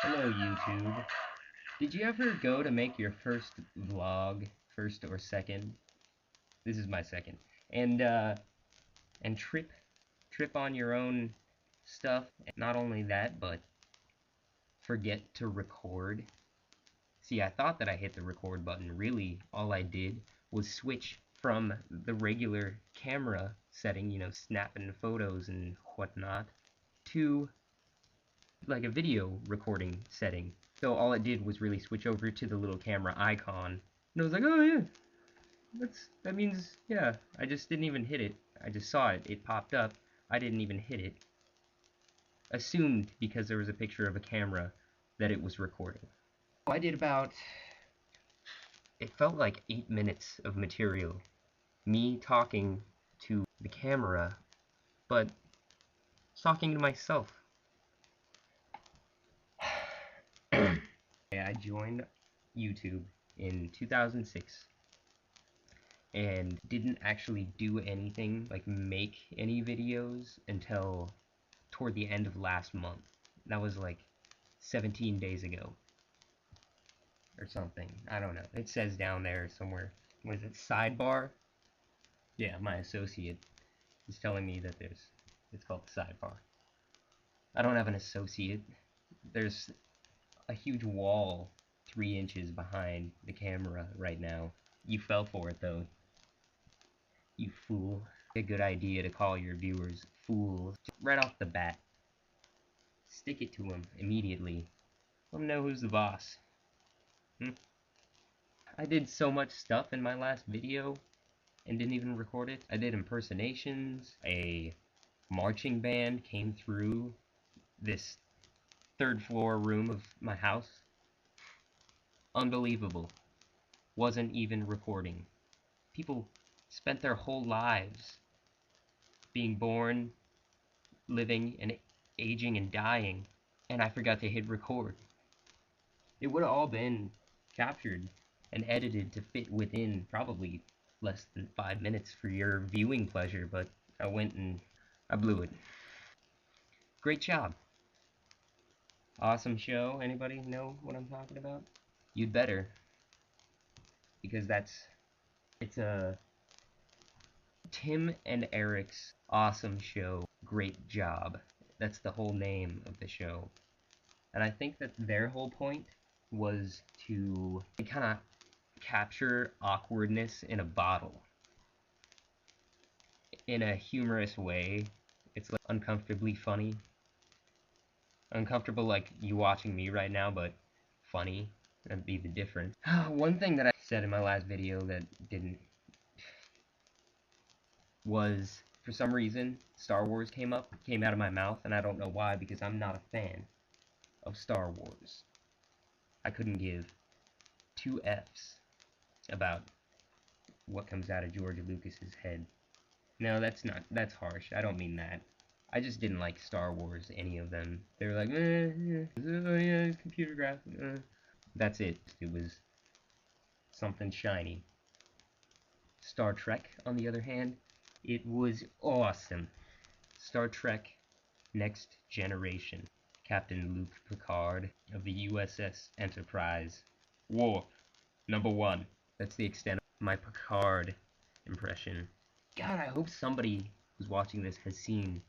Hello, YouTube. Did you ever go to make your first vlog, first or second? This is my second. And trip on your own stuff. Not only that, but forget to record. See, I thought that I hit the record button. Really, all I did was switch from the regular camera setting, snapping photos and whatnot, to like a video recording setting. So all it did was really switch over to the little camera icon. And I was like, oh yeah, that means, yeah, I just didn't even hit it. I just saw it. It popped up. I didn't even hit it. Assumed because there was a picture of a camera that it was recording. I did about, it felt like 8 minutes of material. Me talking to the camera, but talking to myself. I joined YouTube in 2006 and didn't actually do anything, like make any videos, until toward the end of last month. That was like 17 days ago or something. I don't know. It says down there somewhere. What is it? Sidebar? Yeah, my associate is telling me that it's called the sidebar. I don't have an associate. There's a huge wall 3 inches behind the camera right now. You fell for it though. You fool. A good idea to call your viewers fools. Right off the bat. Stick it to them immediately. Let them know who's the boss. I did so much stuff in my last video and didn't even record it. I did impersonations. A marching band came through this third floor room of my house. Unbelievable. Wasn't even recording. People spent their whole lives being born, living, and aging and dying, and I forgot to hit record. It would have all been captured and edited to fit within probably less than 5 minutes for your viewing pleasure, but I went and I blew it. Great job. Awesome show. Anybody know what I'm talking about? You'd better, because it's a Tim and Eric's awesome show. Great job. That's the whole name of the show. And I think that their whole point was to kind of capture awkwardness in a bottle. In a humorous way. It's like uncomfortably funny. Uncomfortable like you watching me right now, but funny. That'd be the difference. One thing that I said in my last video that didn't was, for some reason, Star Wars came out of my mouth, and I don't know why, because I'm not a fan of Star Wars. I couldn't give two F's about what comes out of George Lucas's head. No, that's harsh. I don't mean that. I just didn't like Star Wars, any of them. They were like, yeah, it's computer graphics. That's it. It was something shiny. Star Trek, on the other hand, it was awesome. Star Trek Next Generation. Captain Luke Picard of the USS Enterprise. War, #1. That's the extent of my Picard impression. God, I hope somebody who's watching this has seen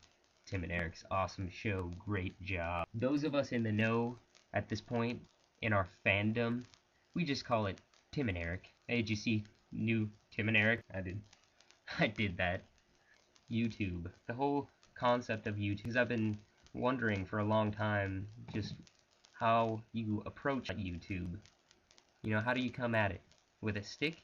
Tim and Eric's awesome show. Great job. Those of us in the know at this point in our fandom, we just call it Tim and Eric. Hey, did you see new Tim and Eric? I did that. YouTube. The whole concept of YouTube, because I've been wondering for a long time just how you approach YouTube. How do you come at it? With a stick?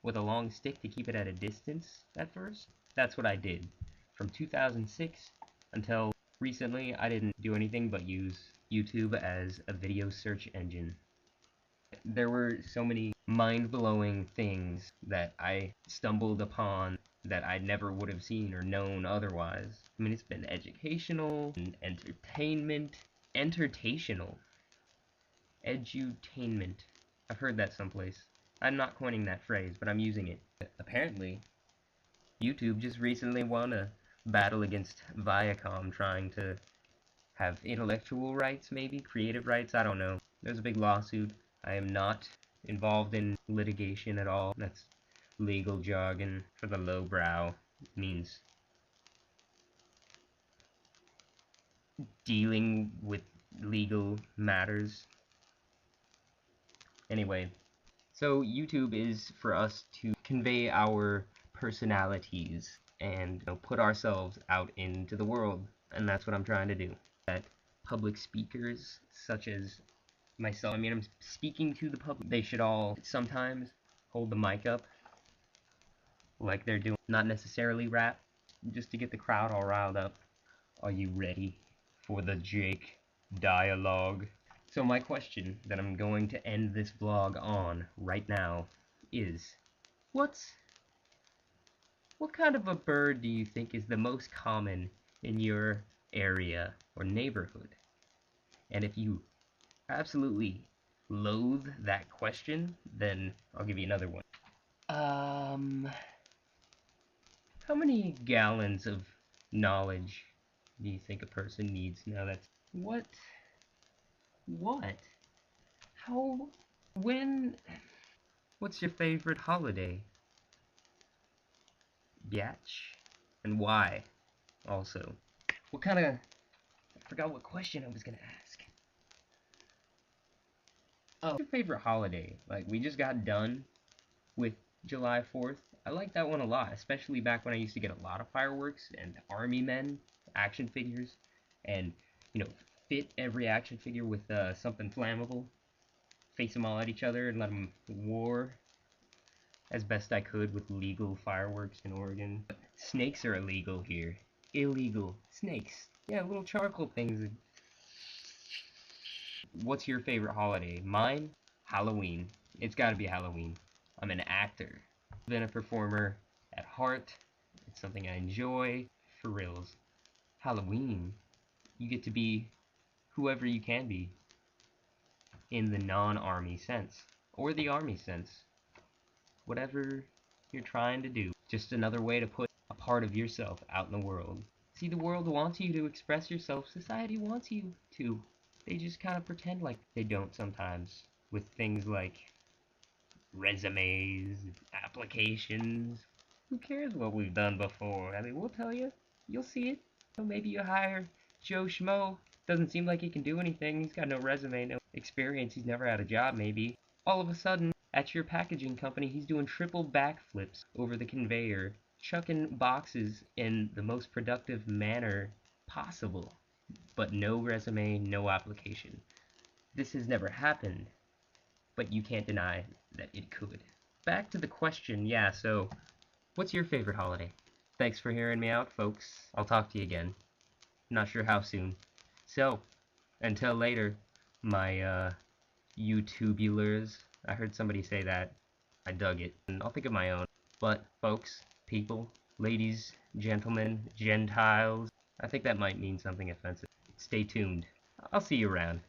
With a long stick to keep it at a distance at first? That's what I did. From 2006 until recently, I didn't do anything but use YouTube as a video search engine. There were so many mind-blowing things that I stumbled upon that I never would have seen or known otherwise. I mean, it's been educational and entertainment. Entertational. Edutainment. I've heard that someplace. I'm not coining that phrase, but I'm using it. Apparently, YouTube just recently won a battle against Viacom trying to have intellectual rights, maybe creative rights, I don't know. There's a big lawsuit. I am not involved in litigation at all. That's legal jargon for the lowbrow. It means dealing with legal matters. Anyway, so YouTube is for us to convey our personalities and put ourselves out into the world, and that's what I'm trying to do. That public speakers such as myself, I mean, I'm speaking to the public, they should all sometimes hold the mic up like they're doing, not necessarily rap, just to get the crowd all riled up. Are you ready for the Jake dialogue? So my question that I'm going to end this vlog on right now is, what kind of a bird do you think is the most common in your area or neighborhood? And if you absolutely loathe that question, then I'll give you another one. How many gallons of knowledge do you think a person needs? Now that's... What? What? How? When? What's your favorite holiday? Biatch? And why? Also. What kind of... I forgot what question I was gonna ask. Oh, what's your favorite holiday? Like, we just got done with July 4th. I like that one a lot, especially back when I used to get a lot of fireworks and army men action figures, and, fit every action figure with something flammable, face them all at each other and let them war as best I could with legal fireworks in Oregon. But snakes are illegal here. Illegal. Snakes. Yeah, little charcoal things. What's your favorite holiday? Mine? Halloween. It's gotta be Halloween. I'm an actor. I've been a performer at heart. It's something I enjoy. For reals. Halloween. You get to be whoever you can be in the non-army sense. Or the army sense. Whatever you're trying to do. Just another way to put a part of yourself out in the world. See, the world wants you to express yourself. Society wants you to. They just kind of pretend like they don't sometimes. With things like resumes, applications. Who cares what we've done before? I mean, we'll tell you. You'll see it. Maybe you hire Joe Schmo. Doesn't seem like he can do anything. He's got no resume, no experience. He's never had a job, maybe. All of a sudden, at your packaging company, he's doing triple backflips over the conveyor, chucking boxes in the most productive manner possible. But no resume, no application. This has never happened, but you can't deny that it could. Back to the question, yeah, so what's your favorite holiday? Thanks for hearing me out, folks. I'll talk to you again. Not sure how soon. So, until later, my YouTubulars. I heard somebody say that. I dug it, and I'll think of my own. But, folks, people, ladies, gentlemen, Gentiles, I think that might mean something offensive. Stay tuned. I'll see you around.